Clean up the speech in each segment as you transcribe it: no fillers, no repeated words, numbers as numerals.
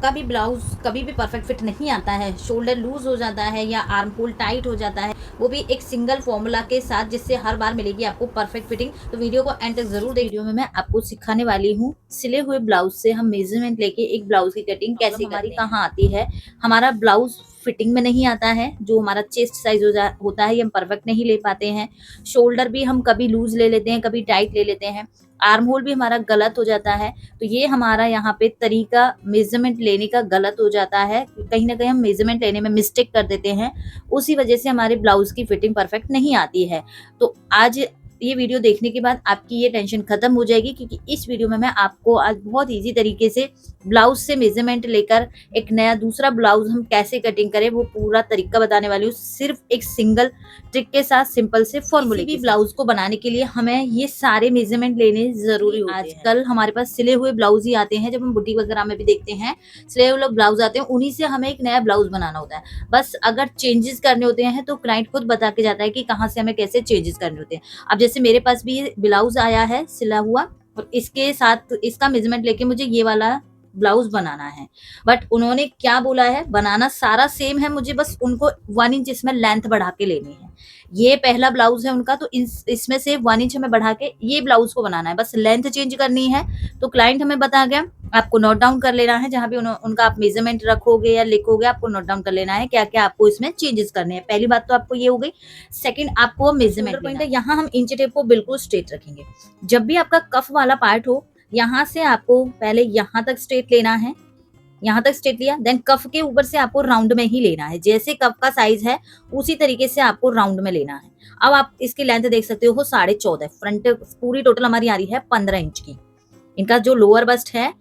आपका भी ब्लाउज कभी भी परफेक्ट फिट नहीं आता है, शोल्डर लूज हो जाता है या आर्म होल टाइट हो जाता है, वो भी एक सिंगल फॉर्मूला के साथ जिससे हर बार मिलेगी आपको परफेक्ट फिटिंग। तो वीडियो को एंड तक जरूर देखिए। वीडियो में मैं आपको सिखाने वाली हूँ सिले हुए ब्लाउज से हम मेजरमेंट लेके एक ब्लाउज की कटिंग कैसे हमारी कहाँ आती है। हमारा ब्लाउज फिटिंग में नहीं आता है, जो हमारा चेस्ट साइज होता है ये हम परफेक्ट नहीं ले पाते हैं। शोल्डर भी हम कभी लूज ले लेते हैं, कभी टाइट ले लेते हैं। आर्म होल भी हमारा गलत हो जाता है। तो ये हमारा यहाँ पे तरीका मेजरमेंट लेने का गलत हो जाता है, कहीं ना कहीं हम मेजरमेंट लेने में मिस्टेक कर देते हैं, उसी वजह से हमारे ब्लाउज की फिटिंग परफेक्ट नहीं आती है। तो आज ये वीडियो देखने के बाद आपकी ये टेंशन खत्म हो जाएगी, क्योंकि इस वीडियो में मैं आपको आज बहुत इजी तरीके से ब्लाउज से मेजरमेंट लेकर एक नया दूसरा ब्लाउज हम कैसे कटिंग करें वो पूरा तरीका बताने वाली हूँ, सिर्फ एक सिंगल ट्रिक के साथ, सिंपल से फॉर्मूले के ब्लाउज को बनाने के लिए हमें ये सारे मेजरमेंट लेने जरूरी होते हैं। आजकल हमारे पास सिले हुए ब्लाउज ही आते हैं, जब हम बुटीक वगैरह में भी देखते हैं सिले हुए ब्लाउज आते हैं, उन्हीं से हमें एक नया ब्लाउज बनाना होता है। बस अगर चेंजेस करने होते हैं तो क्लाइंट खुद बता के जाता है कि कहाँ से हमें कैसे चेंजेस करने होते हैं। अब जैसे मेरे पास भी ब्लाउज आया है सिला हुआ, और इसके साथ इसका मेजरमेंट लेके मुझे ये वाला ब्लाउज बनाना है। बट उन्होंने क्या बोला है, बनाना सारा सेम है, मुझे बस उनको 1 इंच इसमें लेंथ बढ़ा के लेनी है। ये पहला ब्लाउज है उनका, तो इसमें से 1 इंच हमें बढ़ा के ये ब्लाउज को बनाना है, बस लेंथ चेंज करनी है। तो क्लाइंट हमें बता गया, आपको नोट डाउन कर लेना है, जहां भी उनका आप मेजरमेंट रखोगे या लिखोगे आपको नोट डाउन कर लेना है क्या क्या आपको इसमें चेंजेस करने हैं। पहली बात तो आपको ये हो गई। सेकंड, आपको मेजरमेंट पॉइंट है, यहाँ हम इंच टेप को बिल्कुल स्ट्रेट रखेंगे। जब भी आपका कफ वाला पार्ट हो, यहाँ से आपको पहले यहाँ तक स्ट्रेट लेना है, यहाँ तक स्ट्रेट लिया, देन कफ के ऊपर से आपको राउंड में ही लेना है। जैसे कफ का साइज है उसी तरीके से आपको राउंड में लेना है। अब आप इसकी लेंथ देख सकते हो 14.5, फ्रंट पूरी टोटल हमारी आ रही है 15 इंच की। इनका जो लोअर बस्ट है,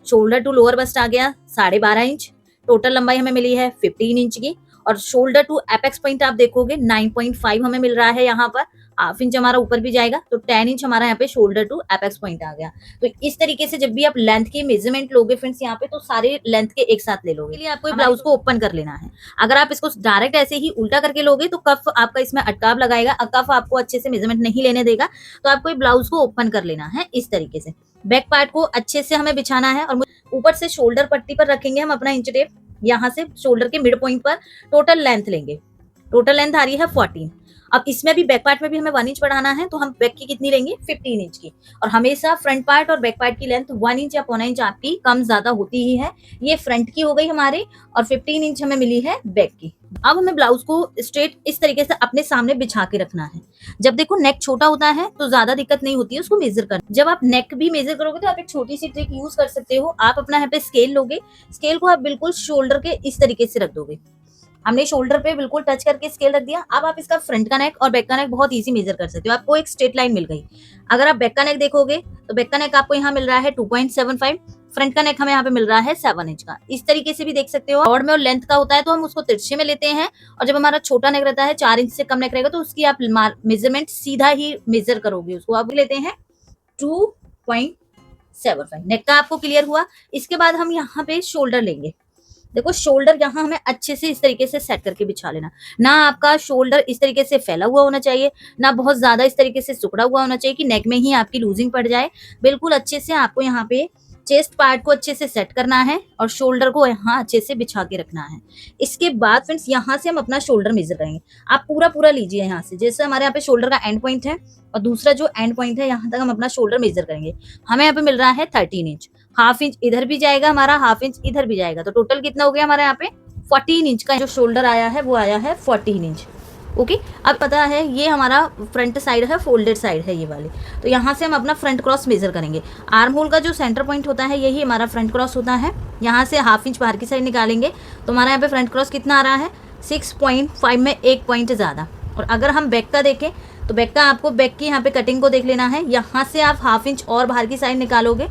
शोल्डर टू लोअर बस्ट आ गया 12.5 इंच, टोटल लंबाई हमें मिली है 15 इंच की। और शोल्डर टू एपेक्स पॉइंट आप देखोगे 9.5 हमें मिल रहा है, यहाँ पर हाफ इंच हमारा ऊपर भी जाएगा, तो 10 इंच हमारा यहाँ पे शोल्डर टू एपेक्स पॉइंट आ गया। तो इस तरीके से जब भी आप लेंथ की मेजरमेंट लोगे फ्रेंड्स यहाँ पे, तो सारे लेंथ के एक साथ ले लोगे। इसलिए आपको ब्लाउज को ओपन कर लेना है। अगर आप इसको डायरेक्ट ऐसे ही उल्टा करके लोगे तो कफ आपका इसमें अटकाव लगाएगा, कफ आपको अच्छे से मेजरमेंट नहीं लेने देगा। तो आपको ब्लाउज को ओपन कर लेना है इस तरीके से। बैक पार्ट को अच्छे से हमें बिछाना है, और ऊपर से शोल्डर पट्टी पर रखेंगे हम अपना इंच टेप। यहाँ से शोल्डर के मिड पॉइंट पर टोटल लेंथ लेंगे, टोटल लेंथ आ रही है 14। अब इसमें भी बैक पार्ट में भी हमें 1 इंच बढ़ाना है, तो हम बैक की कितनी लेंगे 15 इंच की। और हमेशा फ्रंट पार्ट और बैक पार्ट की लेंथ 1 इंच या 1.25 इंच आपकी कम ज्यादा होती ही है। ये फ्रंट की हो गई हमारी, और 15 इंच हमें मिली है बैक की। अब हमें ब्लाउज को स्ट्रेट इस तरीके से अपने सामने बिछा के रखना है। जब देखो नेक छोटा होता है तो ज्यादा दिक्कत नहीं होती है उसको मेजर करना। जब आप नेक भी मेजर करोगे तो आप एक छोटी सी ट्रिक यूज कर सकते हो। आप अपना यहाँ पे स्केल लोगे, स्केल को आप बिल्कुल शोल्डर के इस तरीके से रख दोगे। हमने शोल्डर पे बिल्कुल टच करके स्केल रख दिया। अब आप इसका फ्रंट का नेक और बैक का नेक बहुत इजी मेजर कर सकते हो, आपको एक स्ट्रेट लाइन मिल गई। अगर आप बैक का नेक देखोगे तो बैक का नेक आपको यहाँ मिल रहा है 2.75, फ्रंट का नेक हमें यहाँ पे मिल रहा है 7 इंच का। इस तरीके से भी देख सकते हो। ब्रॉड में और लेंथ का होता है तो हम उसको तिरछे में लेते हैं, और जब हमारा छोटा नेक रहता है 4 इंच से कम नेक रहेगा तो उसकी आप मेजरमेंट सीधा ही मेजर करोगे, उसको आप लेते हैं 2.75। नेक का आपको क्लियर हुआ। इसके बाद हम यहाँ पे शोल्डर लेंगे। देखो शोल्डर यहाँ हमें अच्छे से इस तरीके से सेट करके बिछा लेना। ना आपका शोल्डर इस तरीके से फैला हुआ होना चाहिए, ना बहुत ज्यादा इस तरीके से सिकुड़ा हुआ होना चाहिए कि नेक में ही आपकी लूजिंग पड़ जाए। बिल्कुल अच्छे से आपको यहाँ पे चेस्ट पार्ट को अच्छे से सेट करना है, और शोल्डर को यहाँ अच्छे से बिछा के रखना है। इसके बाद फ्रेंड्स यहाँ से हम अपना शोल्डर मेजर करेंगे। आप पूरा पूरा लीजिए यहाँ से, जैसे हमारे यहाँ पे शोल्डर का एंड पॉइंट है और दूसरा जो एंड पॉइंट है यहाँ तक हम अपना शोल्डर मेजर करेंगे। हमें यहाँ पे मिल रहा है 13 इंच, हाफ इंच इधर भी जाएगा हमारा, हाफ इंच इधर भी जाएगा, तो टोटल कितना हो गया हमारे यहाँ पे 14 इंच का जो शोल्डर आया है वो आया है 14 इंच। ओके, अब पता है ये हमारा फ्रंट साइड है, फोल्डेड साइड है ये वाली। तो यहाँ से हम अपना फ्रंट क्रॉस मेजर करेंगे। आर्म होल का जो सेंटर पॉइंट होता है यही हमारा फ्रंट क्रॉस होता है। यहाँ से हाफ इंच बाहर की साइड निकालेंगे तो हमारा यहाँ पे फ्रंट क्रॉस कितना आ रहा है 6.5 में 1 पॉइंट ज़्यादा। और अगर हम बैक का देखें तो बैक का आपको बैक की यहाँ पे कटिंग को देख लेना है। यहाँ से आप हाफ इंच और बाहर की साइड निकालोगे,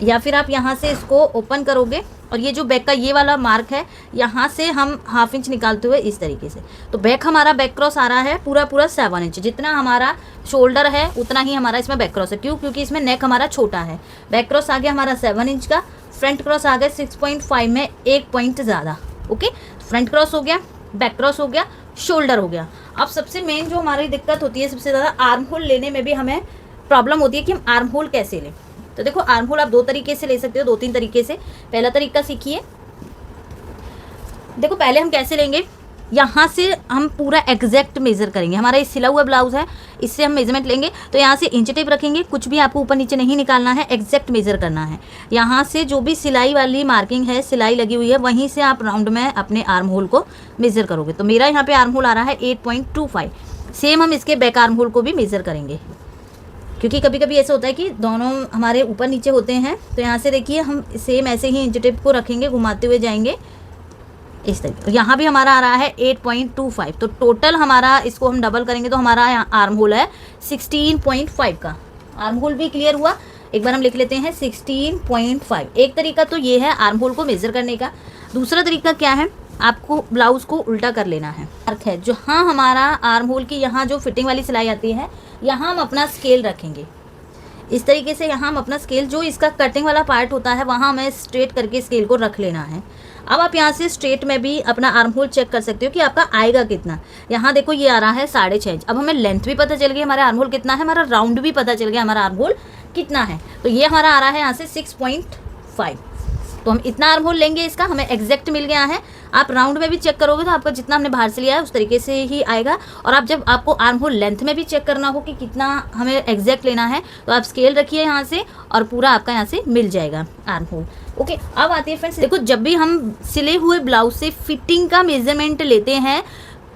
या फिर आप यहाँ से इसको ओपन करोगे, और ये जो बैक का ये वाला मार्क है यहाँ से हम हाफ इंच निकालते हुए इस तरीके से। तो बैक हमारा बैक क्रॉस आ रहा है पूरा पूरा 7 इंच। जितना हमारा शोल्डर है उतना ही हमारा इसमें बैक क्रॉस है। क्यों? क्योंकि इसमें नेक हमारा छोटा है। बैक क्रॉस आ गया हमारा 7 इंच का, फ्रंट क्रॉस आ गया 6.5 में 1 पॉइंट ज़्यादा। ओके, फ्रंट क्रॉस हो गया, बैक क्रॉस हो गया, शोल्डर हो गया। अब सबसे मेन जो हमारी दिक्कत होती है सबसे ज़्यादा, आर्म होल लेने में भी हमें प्रॉब्लम होती है कि हम आर्म होल कैसे लें। तो देखो आर्म होल आप 2 तरीके से ले सकते हो, 2-3 तरीके से। पहला तरीका सीखिए। देखो पहले हम कैसे लेंगे, यहाँ से हम पूरा एग्जैक्ट मेजर करेंगे। हमारा ये सिला हुआ ब्लाउज है, इससे हम मेजरमेंट लेंगे। तो यहाँ से इंच टेप रखेंगे, कुछ भी आपको ऊपर नीचे नहीं निकालना है, एग्जैक्ट मेजर करना है। यहाँ से जो भी सिलाई वाली मार्किंग है, सिलाई लगी हुई है, वहीं से आप राउंड में अपने आर्म होल को मेजर करोगे। तो मेरा यहाँ पे आर्म होल आ रहा है 8.25। सेम हम इसके बैक आर्म होल को भी मेजर करेंगे, क्योंकि कभी कभी ऐसा होता है कि दोनों हमारे ऊपर नीचे होते हैं। तो यहाँ से देखिए हम सेम ऐसे ही इंच टेप को रखेंगे, घुमाते हुए जाएंगे इस तरीके। यहाँ भी हमारा आ रहा है 8.25। तो टोटल हमारा इसको हम डबल करेंगे तो हमारा आर्म होल है 16.5 का। आर्म होल भी क्लियर हुआ। एक बार हम लिख लेते हैं 16.5। एक तरीका तो ये है आर्म होल को मेजर करने का। दूसरा तरीका क्या है, आपको ब्लाउज को उल्टा कर लेना है। अर्थ है जो हाँ हमारा आर्म होल की यहाँ जो फिटिंग वाली सिलाई आती है, यहाँ हम अपना स्केल रखेंगे इस तरीके से। यहाँ हम अपना स्केल, जो इसका कटिंग वाला पार्ट होता है, वहाँ हमें स्ट्रेट करके स्केल को रख लेना है। अब आप यहाँ से स्ट्रेट में भी अपना आर्म होल चेक कर सकते हो कि आपका आएगा कितना। यहाँ देखो ये आ रहा है 6.5 इंच। अब हमें लेंथ भी पता चल गई, हमारा आर्म होल कितना है, हमारा राउंड भी पता चल गया हमारा आर्म होल कितना है। तो ये हमारा आ रहा है यहाँ से 6.5। तो हम इतना आर्म होल लेंगे, इसका हमें एग्जैक्ट मिल गया है। आप राउंड में भी चेक करोगे तो आपका जितना हमने बाहर से लिया है उस तरीके से ही आएगा। और आप जब आपको आर्म होल लेंथ में भी चेक करना हो कि कितना हमें एग्जैक्ट लेना है, तो आप स्केल रखिए यहाँ से और पूरा आपका यहाँ से मिल जाएगा आर्म होल। ओके, अब आती है फ्रेंड्स, देखो जब भी हम सिले हुए ब्लाउज से फिटिंग का मेजरमेंट लेते हैं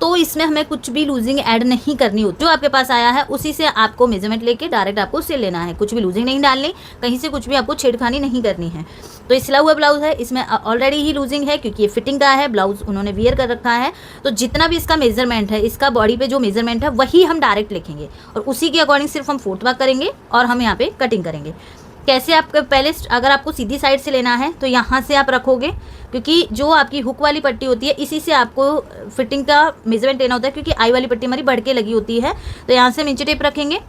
तो इसमें हमें कुछ भी लूजिंग ऐड नहीं करनी होती। जो आपके पास आया है उसी से आपको मेजरमेंट लेके डायरेक्ट आपको सिल लेना है। कुछ भी लूजिंग नहीं डालनी, कहीं से कुछ भी आपको छेड़खानी नहीं करनी है। तो ये सिला हुआ ब्लाउज है, इसमें ऑलरेडी ही लूजिंग है क्योंकि ये फिटिंग का है, ब्लाउज उन्होंने वियर कर रखा है। तो जितना भी इसका मेजरमेंट है, इसका बॉडी पे जो मेजरमेंट है वही हम डायरेक्ट लिखेंगे और उसी के अकॉर्डिंग सिर्फ हम फोर्थ वर्क करेंगे और हम यहाँ पे कटिंग करेंगे। कैसे, आप पहले अगर आपको सीधी साइड से लेना है तो यहाँ से आप रखोगे, क्योंकि जो आपकी हुक वाली पट्टी होती है इसी से आपको फिटिंग का मेजरमेंट लेना होता है, क्योंकि आई वाली पट्टी हमारी बढ़ के लगी होती है। तो यहाँ से हम इंची टेप रखेंगे,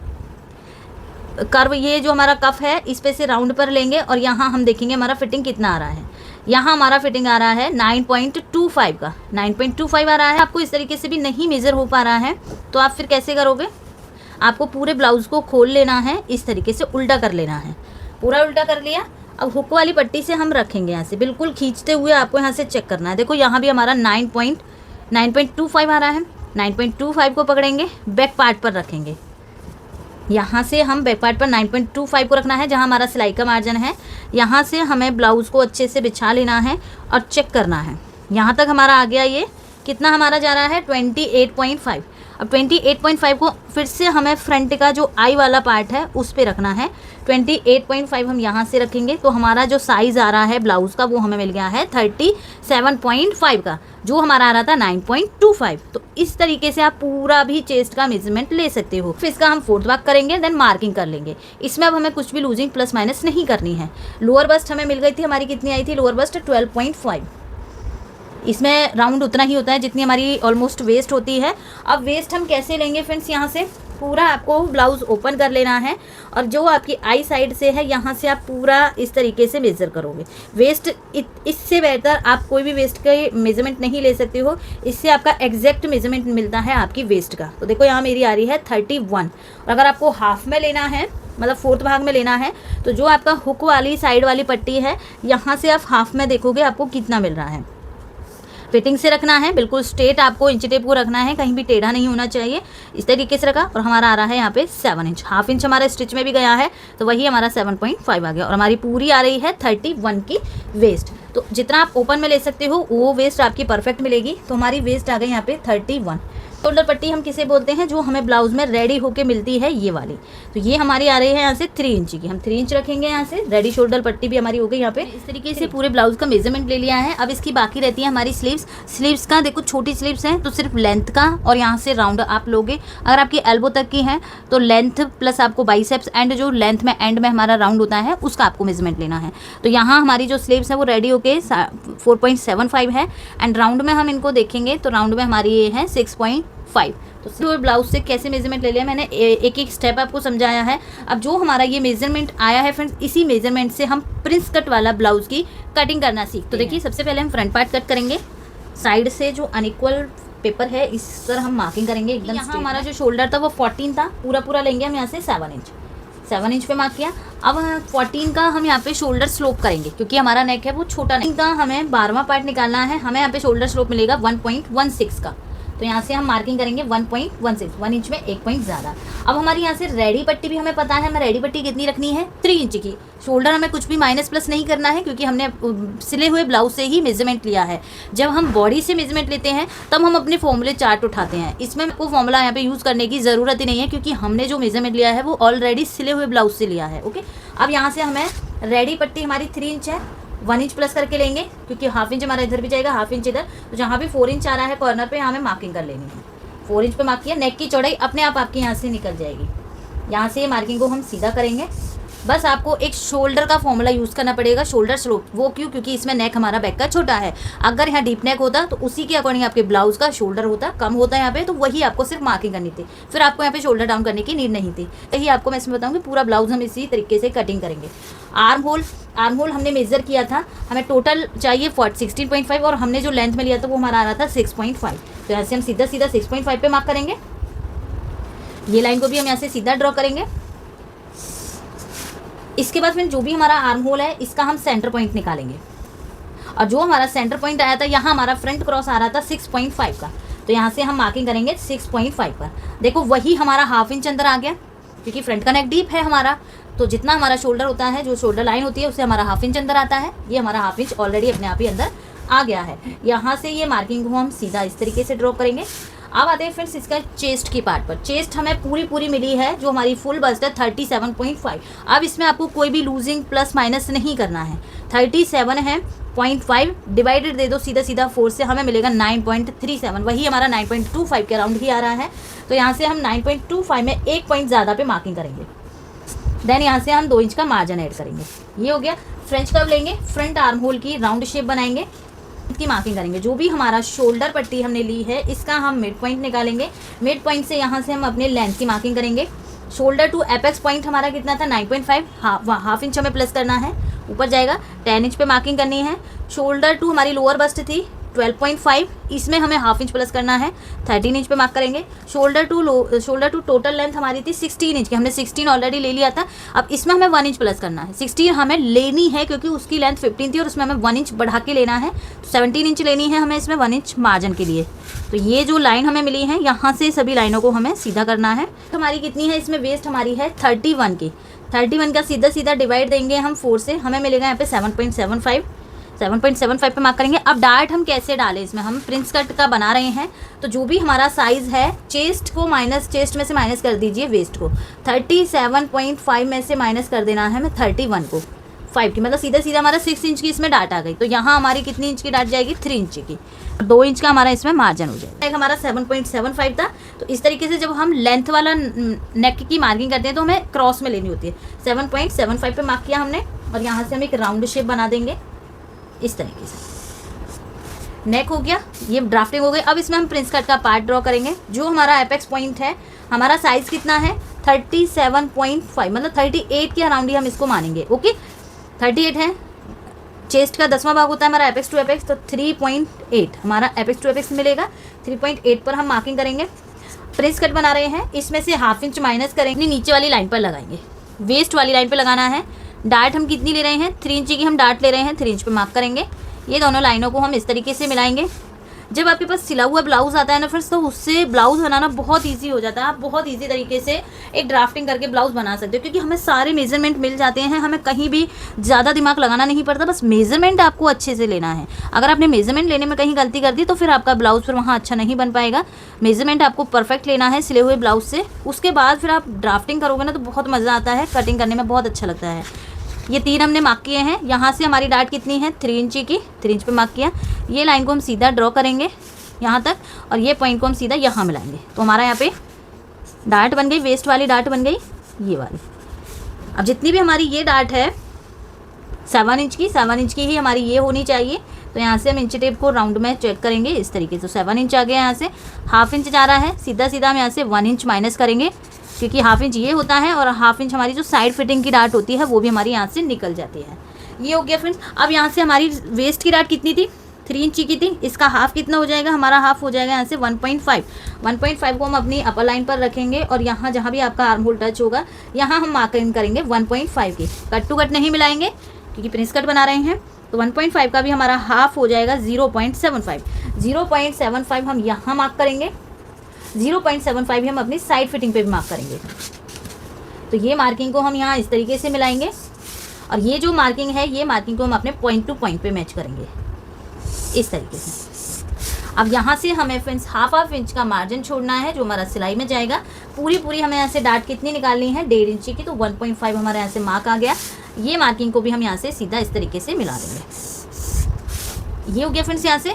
कर्व ये जो हमारा कफ है इस पे से राउंड पर लेंगे और यहाँ हम देखेंगे हमारा फिटिंग कितना आ रहा है। यहाँ हमारा फिटिंग आ रहा है 9.25 का, 9.25 आ रहा है। आपको इस तरीके से भी नहीं मेज़र हो पा रहा है तो आप फिर कैसे करोगे, आपको पूरे ब्लाउज़ को खोल लेना है, इस तरीके से उल्टा कर लेना है। पूरा उल्टा कर लिया। अब हुक वाली पट्टी से हम रखेंगे यहाँ से, बिल्कुल खींचते हुए आपको यहाँ से चेक करना है। देखो यहाँ भी हमारा 9.25 आ रहा है। 9.25 को पकड़ेंगे, बैक पार्ट पर रखेंगे। यहाँ से हम बैक पार्ट पर 9.25 को रखना है, जहाँ हमारा सिलाई का मार्जिन है। यहाँ से हमें ब्लाउज़ को अच्छे से बिछा लेना है और चेक करना है। यहाँ तक हमारा आ गया, ये कितना हमारा जा रहा है 28.5। अब 28.5 को फिर से हमें फ्रंट का जो आई वाला पार्ट है उस पे रखना है। 28.5 हम यहाँ से रखेंगे तो हमारा जो साइज़ आ रहा है ब्लाउज़ का वो हमें मिल गया है 37.5 का, जो हमारा आ रहा था 9.25। तो इस तरीके से आप पूरा भी चेस्ट का मेजरमेंट ले सकते हो। फिर इसका हम फोर्थ वर्क करेंगे, देन मार्किंग कर लेंगे। इसमें अब हमें कुछ भी लूजिंग प्लस माइनस नहीं करनी है। लोअर बस्ट हमें मिल गई थी, हमारी कितनी आई थी लोअर बस्ट 12.5। इसमें राउंड उतना ही होता है जितनी हमारी ऑलमोस्ट वेस्ट होती है। अब वेस्ट हम कैसे लेंगे फ्रेंड्स, यहाँ से पूरा आपको ब्लाउज़ ओपन कर लेना है और जो आपकी आई साइड से है यहाँ से आप पूरा इस तरीके से मेज़र करोगे। वेस्ट इससे बेहतर आप कोई भी वेस्ट का मेज़रमेंट नहीं ले सकते हो, इससे आपका एग्जैक्ट मेज़रमेंट मिलता है आपकी वेस्ट का। तो देखो यहाँ मेरी आ रही है 31। और अगर आपको हाफ में लेना है, मतलब फोर्थ भाग में लेना है, तो जो आपका हुक वाली साइड वाली पट्टी है यहाँ से आप हाफ में देखोगे आपको कितना मिल रहा है। फिटिंग से रखना है, बिल्कुल स्ट्रेट आपको इंच टेप को रखना है, कहीं भी टेढ़ा नहीं होना चाहिए। इस तरीके से रखा और हमारा आ रहा है यहाँ पे 7 इंच। हाफ इंच हमारा स्टिच में भी गया है तो वही हमारा 7.5 आ गया और हमारी पूरी आ रही है 31 की वेस्ट। तो जितना आप ओपन में ले सकते हो वो वेस्ट आपकी परफेक्ट मिलेगी। तो हमारी वेस्ट आ गई यहाँ पे 31। शोल्डर पट्टी हम किसे बोलते हैं, जो हमें ब्लाउज में रेडी होके मिलती है, ये वाली। तो ये हमारी आ रही है यहाँ से 3 इंच की, हम 3 इंच रखेंगे यहाँ से। रेडी शोल्डर पट्टी भी हमारी हो गई यहाँ पे। इस तरीके से पूरे ब्लाउज का मेजरमेंट ले लिया है। अब इसकी बाकी रहती है हमारी स्लीव्स का। देखो छोटी स्लीव्स हैं तो सिर्फ लेंथ का और यहाँ से राउंड आप लोगे। अगर आपकी एल्बो तक की है तो लेंथ प्लस आपको बाइसेप्स एंड जो लेंथ में एंड में हमारा राउंड होता है उसका आपको मेजरमेंट लेना है। तो यहाँ हमारी जो स्लीव्स है वो रेडी होके 4.75 है एंड राउंड में हम इनको देखेंगे तो राउंड में हमारी ये है 6.5। तो ब्लाउज से कैसे मेजरमेंट ले लिया मैंने, एक एक स्टेप आपको समझाया है। अब जो हमारा ये मेजरमेंट आया है फ्रेंड्स, इसी मेजरमेंट से हम प्रिंस कट वाला ब्लाउज की कटिंग करना सीखते हैं। तो देखिए सबसे पहले हम फ्रंट पार्ट कट करेंगे। साइड से जो अनइक्वल पेपर है इस पर हम मार्किंग करेंगे एकदम। यहाँ हमारा जो शोल्डर था वो 14 था, पूरा लेंगे हम यहाँ से 7 इंच। 7 इंच पे मार्क किया। अब 14 का हम यहाँ पे शोल्डर स्लोप करेंगे क्योंकि हमारा नेक है वो छोटा नेक का हमें 12वां पार्ट निकालना है। हमें यहाँ पे शोल्डर स्लोप मिलेगा 1.16 का, तो यहाँ से हम मार्किंग करेंगे 1.16, 1 इंच में 1 पॉइंट ज़्यादा। अब हमारी यहाँ से रेडी पट्टी भी हमें पता है, हमें रेडी पट्टी कितनी रखनी है 3 इंच की। शोल्डर हमें कुछ भी माइनस प्लस नहीं करना है क्योंकि हमने सिले हुए ब्लाउज से ही मेजरमेंट लिया है। जब हम बॉडी से मेजरमेंट लेते हैं तब हम अपने फॉर्मूले चार्ट उठाते हैं। इसमें आपको फॉर्मूला यहाँ पे यूज़ करने की ज़रूरत ही नहीं है क्योंकि हमने जो मेजरमेंट लिया है वो ऑलरेडी सिले हुए ब्लाउज से लिया है। ओके, अब यहाँ से हमें रेडी पट्टी हमारी 3 इंच है, 1 इंच प्लस करके लेंगे क्योंकि हाफ इंच हमारा इधर भी जाएगा, हाफ इंच इधर, तो जहाँ भी 4 इंच आ रहा है कॉर्नर पे हमें मार्किंग कर लेनी है। 4 इंच पे मार्क किया, नेक की चौड़ाई अपने आप आपकी यहाँ से निकल जाएगी। यहाँ से मार्किंग को हम सीधा करेंगे। बस आपको एक शोल्डर का फॉर्मूला यूज़ करना पड़ेगा, शोल्डर स्लोप। वो क्यों? क्योंकि इसमें नेक हमारा बैक का छोटा है। अगर यहाँ डीप नेक होता तो उसी के अकॉर्डिंग आपके ब्लाउज का शोल्डर होता, कम होता है यहाँ पे, तो वही आपको सिर्फ मार्किंग करनी थी, फिर आपको यहाँ पे शोल्डर डाउन करने की नीड नहीं थी। यही आपको मैं इसमें बताऊँगी, पूरा ब्लाउज हम इसी तरीके से कटिंग करेंगे। आर्म होल हमने मेजर किया था, हमें टोटल चाहिए 16.5 और हमने जो लेंथ में लिया था वो हमारा आ रहा था 6.5। तो यहाँ से हम सीधा 6.5 पे मार्क करेंगे। ये लाइन को भी हम यहाँ से सीधा ड्रॉ करेंगे। इसके बाद फिर जो भी हमारा आर्म होल है इसका हम सेंटर पॉइंट निकालेंगे, और जो हमारा सेंटर पॉइंट आया था यहाँ हमारा फ्रंट क्रॉस आ रहा था 6.5 का, तो यहाँ से हम मार्किंग करेंगे 6.5 पर। देखो वही हमारा हाफ इंच अंदर आ गया क्योंकि फ्रंट का नेक डीप है हमारा, तो जितना हमारा शोल्डर होता है, जो शोल्डर लाइन होती है उससे हमारा हाफ इंच अंदर आता है। ये हमारा हाफ इंच ऑलरेडी अपने आप ही अंदर आ गया है। यहाँ से ये मार्किंग को हम सीधा इस तरीके से ड्रॉ करेंगे। अब आते हैं फ्रेंड्स इसका चेस्ट की पार्ट पर। चेस्ट हमें पूरी मिली है, जो हमारी फुल बस्ट है 37.5। अब इसमें आपको कोई भी लूजिंग प्लस माइनस नहीं करना है। 37 है, 0.5 डिवाइडेड दे दो सीधा 4 से, हमें मिलेगा 9.37। वही हमारा 9.25 के अराउंड ही आ रहा है। तो यहाँ से हम 9.25 में 1 पॉइंट ज़्यादा पे मार्किंग करेंगे। देन यहाँ से हम 2 इंच का मार्जिन ऐड करेंगे। ये हो गया। फ्रेंच कर्व लेंगे, फ्रंट आर्म होल की राउंड शेप बनाएंगे, की मार्किंग करेंगे। जो भी हमारा शोल्डर पट्टी हमने ली है इसका हम मिड पॉइंट निकालेंगे। मिड पॉइंट से यहाँ से हम अपने लेंथ की मार्किंग करेंगे। शोल्डर टू एपेक्स पॉइंट हमारा कितना था 9.5, हाफ इंच हमें प्लस करना है, ऊपर जाएगा 10 इंच पे मार्किंग करनी है। शोल्डर टू हमारी लोअर बस्ट थी 12.5, इसमें हमें हाफ इंच प्लस करना है, 13 इंच पे मार्क करेंगे। शोल्डर टू टोटल लेंथ हमारी थी 16 इंच की, हमने 16 ऑलरेडी ले लिया था। अब इसमें हमें 1 इंच प्लस करना है। 16 हमें लेनी है क्योंकि उसकी लेंथ 15 थी और उसमें हमें 1 इंच बढ़ा के लेना है, तो 17 इंच लेनी है हमें इसमें 1 इंच मार्जिन के लिए। तो ये जो लाइन हमें मिली है यहाँ से सभी लाइनों को हमें सीधा करना है। तो हमारी कितनी है इसमें, वेस्ट हमारी है 31 की। 31 का सीधा डिवाइड देंगे हम 4 से, हमें मिलेगा यहाँ पे 7.75 पे मार्क करेंगे। अब डार्ट हम कैसे डालें, इसमें हम प्रिंस कट का बना रहे हैं, तो जो भी हमारा साइज़ है चेस्ट में से माइनस कर दीजिए वेस्ट को। 37.5 में से माइनस कर देना है हमें 31 को 5 की, मतलब सीधा हमारा 6 इंच की इसमें डार्ट आ गई। तो यहाँ हमारी कितनी इंच की डार्ट जाएगी 3 इंच की, 2 इंच का हमारा इसमें मार्जिन हो जाएगा। हमारा 7.75 था। तो इस तरीके से जब हम लेंथ वाला नेक की मार्किंग करते हैं तो हमें क्रॉस में लेनी होती है। 7.75 पे मार्क किया हमने, और यहाँ से हम एक राउंड शेप बना देंगे इस तरीके से। नेक हो गया, ये ड्राफ्टिंग हो गई। अब इसमें हम प्रिंस कट का पार्ट ड्रॉ करेंगे। जो हमारा एपेक्स पॉइंट है, हमारा साइज़ कितना है 37.5, मतलब 38 के अराउंड ही हम इसको मानेंगे। ओके, 38 है। चेस्ट का 10वां भाग होता है हमारा एपेक्स टू एपेक्स, तो 3.8 हमारा एपेक्स टू एपेक्स मिलेगा। 3.8 पर हम मार्किंग करेंगे। प्रिंस कट बना रहे हैं, इसमें से हाफ इंच माइनस करेंगे, नीचे वाली लाइन पर लगाएंगे, वेस्ट वाली लाइन पर लगाना है। डार्ट हम कितनी ले रहे हैं 3 इंच की हम डार्ट ले रहे हैं, 3 इंच पे मार्क करेंगे। ये दोनों लाइनों को हम इस तरीके से मिलाएंगे। जब आपके पास सिला हुआ ब्लाउज़ आता है ना फ्रेंड्स, तो उससे ब्लाउज़ बनाना बहुत इजी हो जाता है। आप बहुत इजी तरीके से एक ड्राफ्टिंग करके ब्लाउज़ बना सकते हो क्योंकि हमें सारे मेजरमेंट मिल जाते हैं, हमें कहीं भी ज़्यादा दिमाग लगाना नहीं पड़ता, बस मेजरमेंट आपको अच्छे से लेना है। अगर आपने मेजरमेंट लेने में कहीं गलती कर दी तो फिर आपका ब्लाउज़ फिर वहाँ अच्छा नहीं बन पाएगा। मेजरमेंट आपको परफेक्ट लेना है सिले हुए ब्लाउज़ से, उसके बाद फिर आप ड्राफ्टिंग करोगे ना तो बहुत मज़ा आता है, कटिंग करने में बहुत अच्छा लगता है। ये 3 हमने मार्क किए हैं। यहाँ से हमारी डार्ट कितनी है 3 इंच की, 3 इंच पे मार्क किया। ये लाइन को हम सीधा ड्रॉ करेंगे यहाँ तक, और ये पॉइंट को हम सीधा यहाँ मिलाएंगे। तो हमारा यहाँ पे डार्ट बन गई, वेस्ट वाली डार्ट बन गई ये वाली। अब जितनी भी हमारी ये डार्ट है 7 इंच की ही हमारी ये होनी चाहिए। तो यहाँ से हम इंच टेप को राउंड में चेक करेंगे इस तरीके से। 7 इंच आ गया, यहाँ से हाफ इंच जा रहा है, सीधा हम यहाँ से 1 इंच माइनस करेंगे क्योंकि हाफ इंच ये होता है और हाफ इंच हमारी जो साइड फिटिंग की डार्ट होती है वो भी हमारी यहाँ से निकल जाती है। ये हो गया फ्रेंड्स। अब यहाँ से हमारी वेस्ट की डार्ट कितनी थी 3 इंच की थी, इसका हाफ कितना हो जाएगा, हमारा हाफ हो जाएगा यहाँ से 1.5। 1.5 को हम अपनी अपर लाइन पर रखेंगे और यहाँ जहाँ भी आपका आर्म होल टच होगा यहाँ हम मार्किंग करेंगे 1.5 की। कट टू कट नहीं मिलाएंगे क्योंकि प्रिंस कट बना रहे हैं। तो 1.5 का भी हमारा हाफ हो जाएगा 0.75। 0.75 हम यहाँ मार्क करेंगे, 0.75 ही हम अपनी साइड फिटिंग पे भी मार्क करेंगे। तो ये मार्किंग को हम यहाँ इस तरीके से मिलाएंगे और ये जो मार्किंग है ये मार्किंग को हम अपने पॉइंट टू पॉइंट पे मैच करेंगे इस तरीके से। अब यहाँ से हमें फ्रेंड्स हाफ इंच का मार्जिन छोड़ना है जो हमारा सिलाई में जाएगा। पूरी हमें यहाँ से डार्ट कितनी निकालनी है, 1.5 इंच की। तो 1.5 हमारे यहाँ से मार्क आ गया। ये मार्किंग को भी हम यहाँ से सीधा इस तरीके से मिला देंगे। ये हो गया फ्रेंड्स यहाँ से।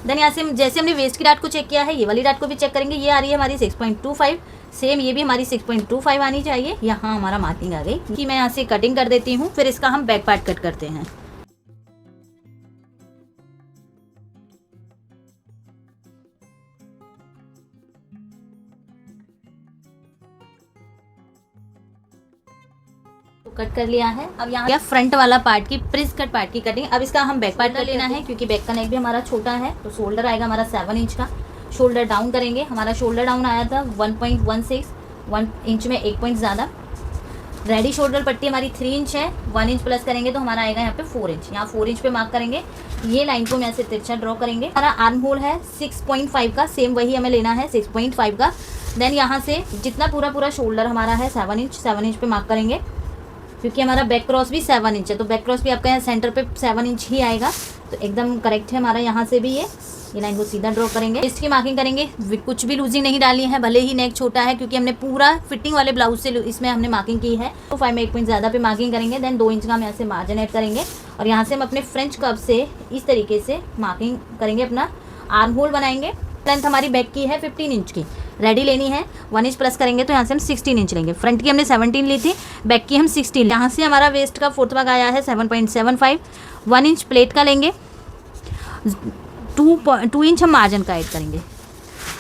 देन यहाँ से जैसे हमने वेस्ट की डार्ट को चेक किया है, ये वाली डार्ट को भी चेक करेंगे। ये आ रही है हमारी 6.25, सेम ये भी हमारी 6.25 आनी चाहिए। यहाँ हमारा मार्किंग आ गई कि मैं यहाँ से कटिंग कर देती हूँ, फिर इसका हम बैक पार्ट कट करते हैं। कट कर लिया है। अब यहाँ फ्रंट वाला पार्ट की प्रिंस कट पार्ट की कटिंग। अब इसका हम बैक पार्ट कर लेना है क्योंकि बैक का नेक भी हमारा छोटा है। तो शोल्डर आएगा हमारा 7 इंच का। शोल्डर डाउन करेंगे। हमारा शोल्डर डाउन आया था 1.16, 1 इंच में 1 पॉइंट ज़्यादा। रेडी शोल्डर पट्टी हमारी 3 इंच है, 1 इंच प्लस करेंगे तो हमारा आएगा यहाँ पे 4 इंच। यहाँ 4 इंच पे मार्क करेंगे। ये लाइन को हम ऐसे तिरछा ड्रॉ करेंगे। हमारा आर्म होल है 6.5 का, सेम वही हमें लेना है 6.5 का। देन यहाँ से जितना पूरा शोल्डर हमारा है 7 इंच पे मार्क करेंगे क्योंकि हमारा बैक क्रॉस भी 7 इंच है। तो बैक क्रॉस भी आपका यहाँ सेंटर पे 7 इंच ही आएगा। तो एकदम करेक्ट है हमारा। यहाँ से भी ये लाइन को सीधा ड्रॉ करेंगे। वेस्ट की मार्किंग करेंगे। कुछ भी लूजिंग नहीं डाली है, भले ही नेक छोटा है क्योंकि हमने पूरा फिटिंग वाले ब्लाउज से इसमें हमने मार्किंग की है। तो 5 में 1 पॉइंट ज़्यादा पे मार्किंग करेंगे। देन 2 इंच का हम यहाँ से मार्जिन ऐड करेंगे और यहाँ से हम अपने फ्रेंच कर्व से इस तरीके से मार्किंग करेंगे, अपना आर्म होल बनाएंगे। लेंथ हमारी बैक की है 15 इंच की, रेडी लेनी है। 1 इंच प्लस करेंगे तो यहाँ से हम 16 इंच लेंगे। फ्रंट की हमने 17 ली थी, बैक की हम 16। यहाँ से हमारा वेस्ट का 4th भाग आया है 7.75। 1 इंच प्लेट का लेंगे, 2 इंच हम मार्जिन का ऐड करेंगे।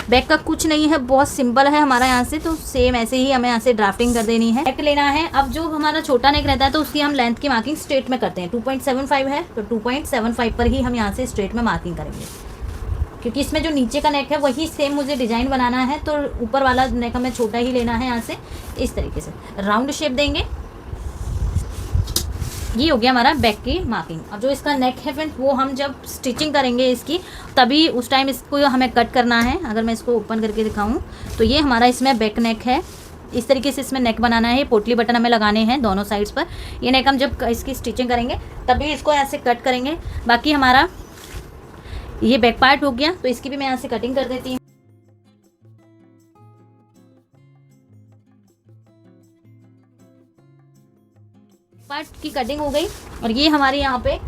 बैक का कुछ नहीं है, बहुत सिंपल है हमारा। यहाँ से तो सेम ऐसे ही हमें यहाँ से ड्राफ्टिंग कर देनी है। नेक लेना है। अब जो हमारा छोटा नेक रहता है तो उसकी हम लेंथ की मार्किंग स्ट्रेट में करते हैं। 2.75 है तो 2.75 पर ही हम यहाँ से स्ट्रेट में मार्किंग करेंगे क्योंकि इसमें जो नीचे का नेक है वही सेम मुझे डिजाइन बनाना है। तो ऊपर वाला नेक हमें छोटा ही लेना है। यहाँ से इस तरीके से राउंड शेप देंगे। ये हो गया हमारा बैक की मार्किंग। अब जो इसका नेक है फ्रेंड्स वो हम जब स्टिचिंग करेंगे इसकी तभी उस टाइम इसको हमें कट करना है। अगर मैं इसको ओपन करके दिखाऊं तो ये हमारा इसमें बैक नेक है। इस तरीके से इसमें नेक बनाना है। पोटली बटन हमें लगाने हैं दोनों साइड्स पर। ये नेक हम जब इसकी स्टिचिंग करेंगे तभी इसको ऐसे कट करेंगे। बाकी हमारा ये बैक पार्ट हो गया तो इसकी भी मैं यहाँ से कटिंग कर देती हूँ। पार्ट की कटिंग हो गई और ये हमारे यहाँ पे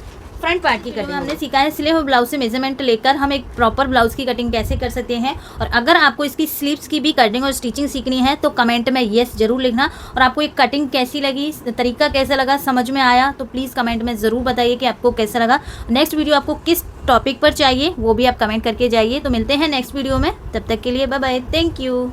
फ्रंट पार्ट की कटिंग हमने सीखा है। सिले हुए ब्लाउज से मेजरमेंट लेकर हम एक प्रॉपर ब्लाउज की कटिंग कैसे कर सकते हैं। और अगर आपको इसकी स्लीव्स की भी कटिंग और स्टिचिंग सीखनी है तो कमेंट में येस जरूर लिखना। और आपको एक कटिंग कैसी लगी, तरीका कैसा लगा, समझ में आया तो प्लीज़ कमेंट में ज़रूर बताइए कि आपको कैसा लगा। नेक्स्ट वीडियो आपको किस टॉपिक पर चाहिए वो भी आप कमेंट करके जाइए। तो मिलते हैं नेक्स्ट वीडियो में, तब तक के लिए बाय बाय, थैंक यू।